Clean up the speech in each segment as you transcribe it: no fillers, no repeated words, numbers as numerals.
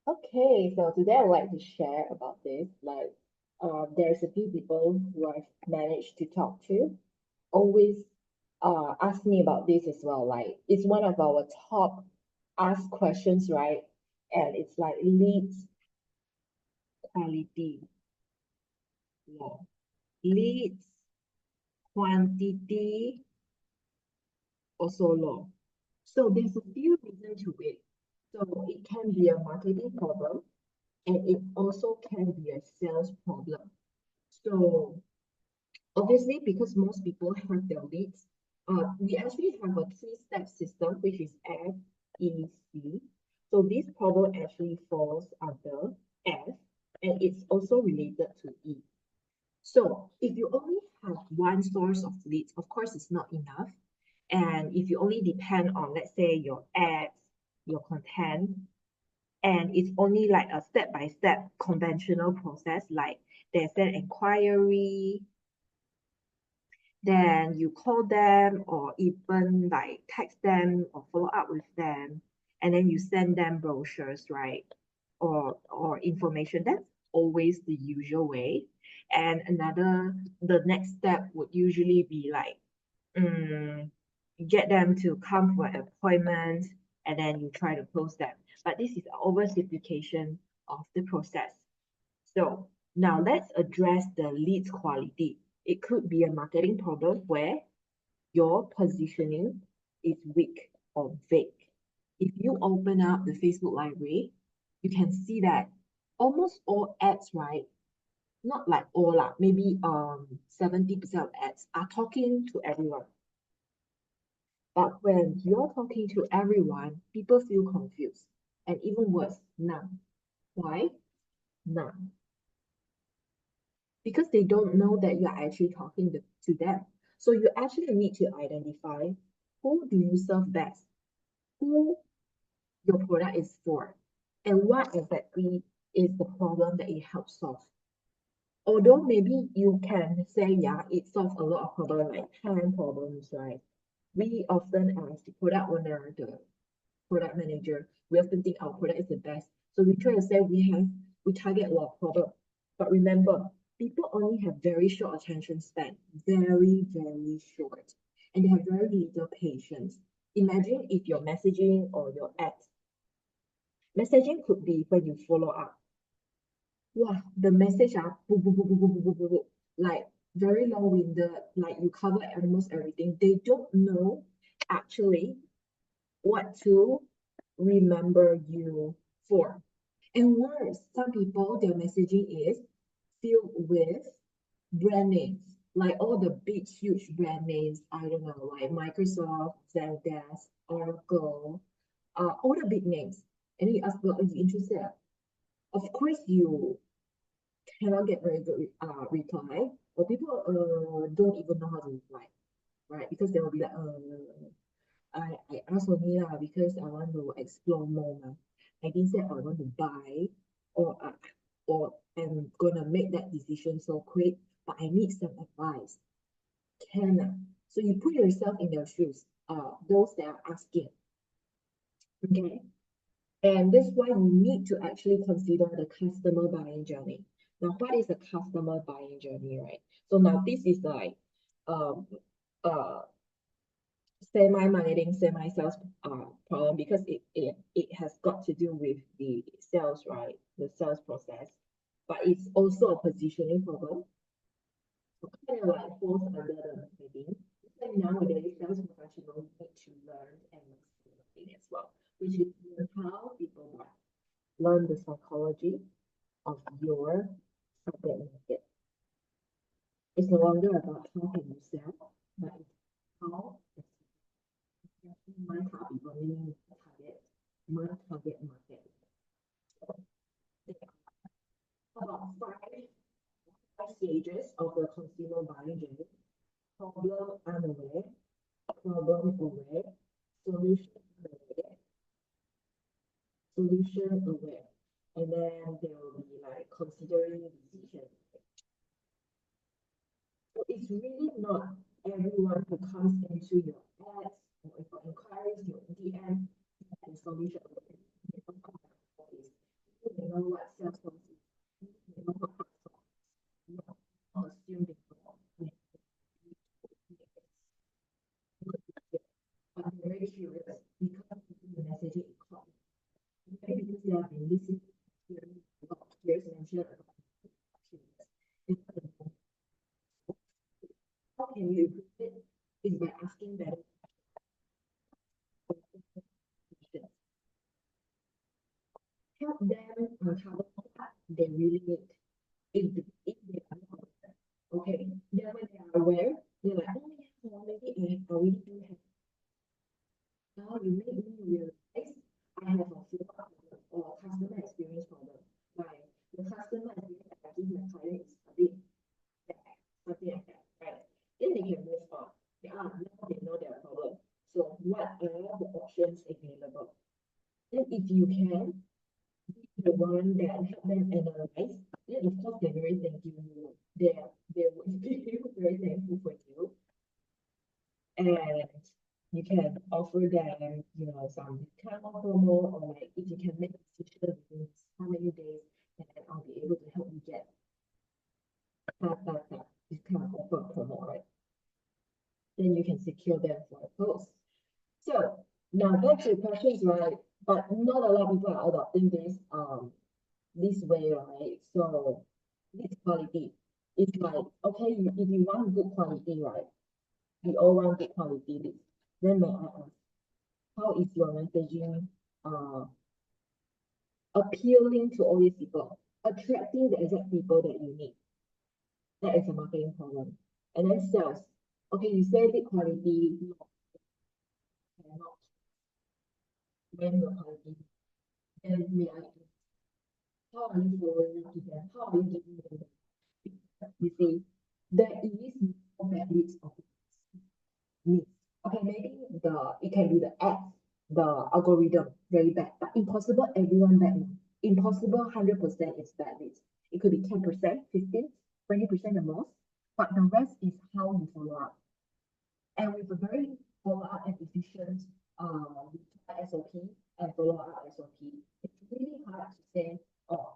Okay, so today I'd like to share about this. There's a few people who I've managed to talk to, always ask me about this as well. Like, it's one of our top asked questions, right? And it's like leads quality law, leads quantity also law. So there's a few reasons to it. So it can be a marketing problem, and it also can be a sales problem. So obviously, because most people have their leads, we actually have a three-step system, which is F.E.C. So this problem actually falls under F, and it's also related to E. So if you only have one source of leads, of course, it's not enough. And if you only depend on, let's say, your ads, your content, and it's only like a step-by-step conventional process, like there's an inquiry, then you call them or even like text them or follow up with them, and then you send them brochures, right? Or information. That's always the usual way. And the next step would usually be like um, get them to come for an appointment, and then you try to close them. But this is oversimplification of the process. So now let's address the leads quality. It could be a marketing problem where your positioning is weak or vague. If you open up the Facebook library, you can see that almost all ads, right? Not like all lah, maybe 70% of ads are talking to everyone. But when you're talking to everyone, people feel confused. And even worse, none. Why? None. Because they don't know that you're actually talking to them. So you actually need to identify who do you serve best, who your product is for, and what exactly is the problem that it helps solve. Although maybe you can say, yeah, it solves a lot of problems, like time problems, right? We often, as the product owner, the product manager, we often think our product is the best. So we try to say we target a lot of problem. But remember, people only have very short attention span, very, very short. And they have very little patience. Imagine if your messaging or your ads, messaging could be when you follow up. Wow, the message are boop, boop, boop, boop, boop, boop, boop, boop, boop, like very long-winded, like you cover almost everything. They don't know actually what to remember you for. And worse, some people, their messaging is filled with brand names, like all the big, huge brand names. I don't know, like Microsoft, Zendesk, Oracle, all the big names. And then you ask, well, are you interested? Of course, you cannot get very good reply, or people don't even know how to reply, right? Because they will be like, I asked only lah because I want to explore more. Ma. I didn't say I want to buy or I'm gonna make that decision so quick, but I need some advice. Can So you put yourself in their shoes, those that are asking, okay? And that's why you need to actually consider the customer buying journey. Now, what is a customer buying journey, right? So now this is like um uh semi-marketing, semi-sales problem because it has got to do with the sales, right? The sales process, but it's also a positioning problem. So kind of like falls under the marketing. And nowadays, sales professionals need to learn and marketing as well, which is how people buy. Learn the psychology of your target market. It's no longer about how can you sell, but it's how my target, meaning target, my target market. About five stages of the consumer buying journey: problem unaware, problem aware, solution aware, solution aware, and then there will be like considering decision. So it's really not everyone who comes into your ads or your inquiries, your DM, and solution aware. know what sales policy is, they know what platform, not assume they know when but they're very curious because the messaging is called. Maybe because they have been listening to a lot of peers mention about curious. How can you improve it? Is by asking better questions. Help them uncover what they really need. If they are not aware. Okay, then when they are aware, they're like, oh yeah, maybe I really do have. Now you make me realize I have a few problems or customer experience problem. Like the customer experience I give my client is a bit bad, something like that, right? Then they can move on. Now they know their problem. So what are the options available? Then if you can be the one that help them analyze, then of course they're very thankful. They would be very thankful for you. And you can offer them, some discount promo, or like if you can make a decision within how many days, then I'll be able to help you get that discount offer promo, right? Then you can secure them for a post. So now back to the questions, right? But not a lot of people are adopting this way, right? So this quality is like, okay, if you want good quality, right? We all want good quality. Then may I ask, how is your messaging appealing to all these people, attracting the exact people that you need? That is a marketing problem. And then sales. Okay, you say good quality, cannot when your quality. Then may I ask, how are you following up to them? How are you giving them? You see, there is no bad leads of needs. Okay, maybe it can be the ads, the algorithm very bad, but impossible everyone bad. Impossible 100% is bad leads. It could be 10%, 15, 20% the most, but the rest is how you follow up. And with a very follow up and efficient SOP and follow up SOP, it's really hard to say, oh,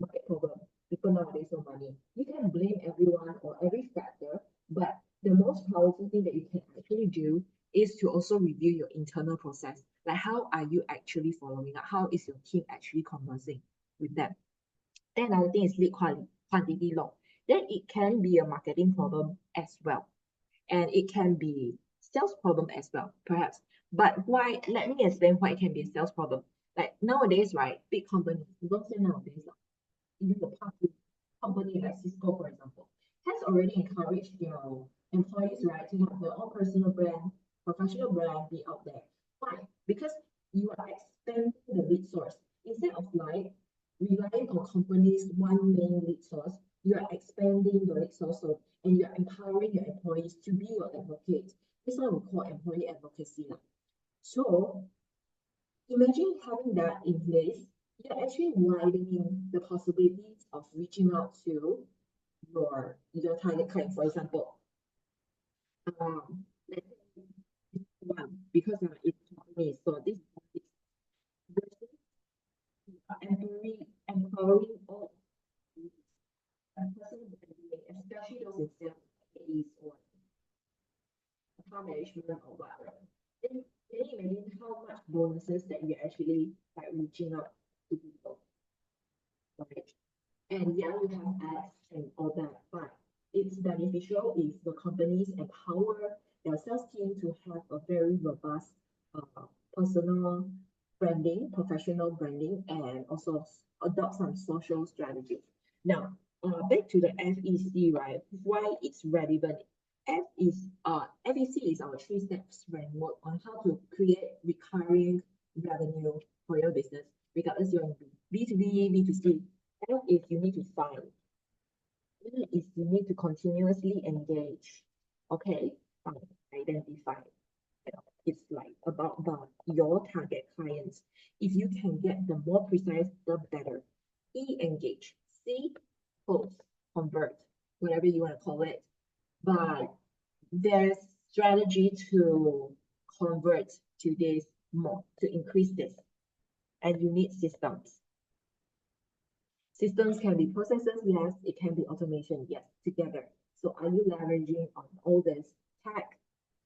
market problem. People nowadays no money. You can blame everyone or every factor, but the most powerful thing that you can actually do is to also review your internal process. Like, how are you actually following up? How is your team actually conversing with them? Then another thing is lead quantity low. Then it can be a marketing problem as well. And it can be sales problem as well, perhaps. But why? Let me explain why it can be a sales problem. Like nowadays, right? Big companies, don't say nowadays, even the past company like Cisco, for example, has already encouraged their employees, right, to have their own personal brand, professional brand be out there. Why? Because you are expanding the lead source. Instead of like relying on companies' one main lead source, you are expanding your lead source and you are empowering your employees to be your advocate. This is what we call employee advocacy. So imagine having that in place, you're actually widening the possibilities of reaching out to your target client. For example, let's say one because it's company, so this is versus empowering all personal branding, especially those in sales or account management or whatever. Then can you imagine how much bonuses that you're actually like reaching out to people, right? And yeah, you have ads and all that, but it's beneficial if the companies empower their sales team to have a very robust personal branding, professional branding, and also adopt some social strategies. Now, back to the F.E.C, right? Why it's relevant? F.E.C is our 3 steps framework on how to create recurring revenue for your business, regardless you're in B2B, B2C. F is you need to find. E is you need to continuously engage. Okay, identify. It's like about your target clients. If you can get the more precise, the better. E, engage. C, post, convert, whatever you want to call it. But there's strategy to convert to this more, to increase this. And you need systems. Systems can be processes, yes. It can be automation, yes, together. So are you leveraging on all this tech,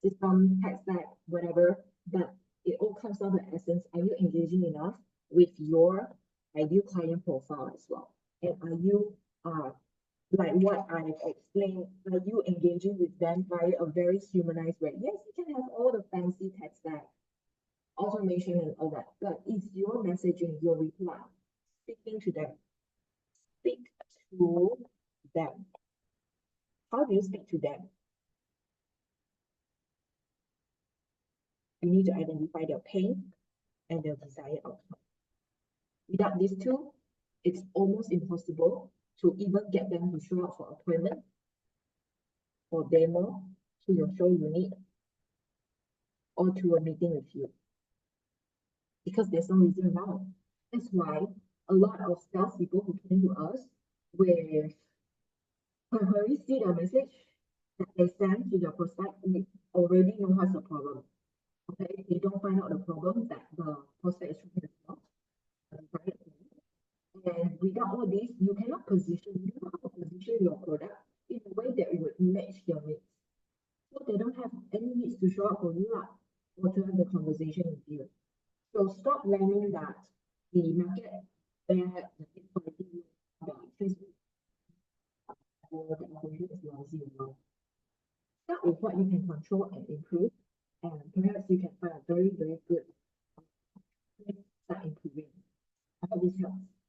system, tech stack, whatever? But it all comes down to the essence. Are you engaging enough with your ideal client profile as well? And are you like what I've explained, are you engaging with them via a very humanized way? Yes, you can have all the fancy tech stack, automation and all that, but is your messaging, your reply, speaking to them? Speak to them. How do you speak to them? You need to identify their pain and their desired outcome. Without these two, it's almost impossible to even get them to show up for appointment or demo to your show unit or to a meeting with you, because there's no reason now. That's why a lot of salespeople who came to us with hurry see the message that they send to their prospect, we already know what's the problem. Okay, they don't find out the problem that the prospect is trying to solve. And without all this, you cannot position your product in a way that would match their needs. So they don't have any needs to show up for you or to have the conversation with you. So stop learning that the market that equality by Facebook or the information is lousy enough. Start with what you can control and improve, and perhaps you can find a very, very good start improving. I hope this helps.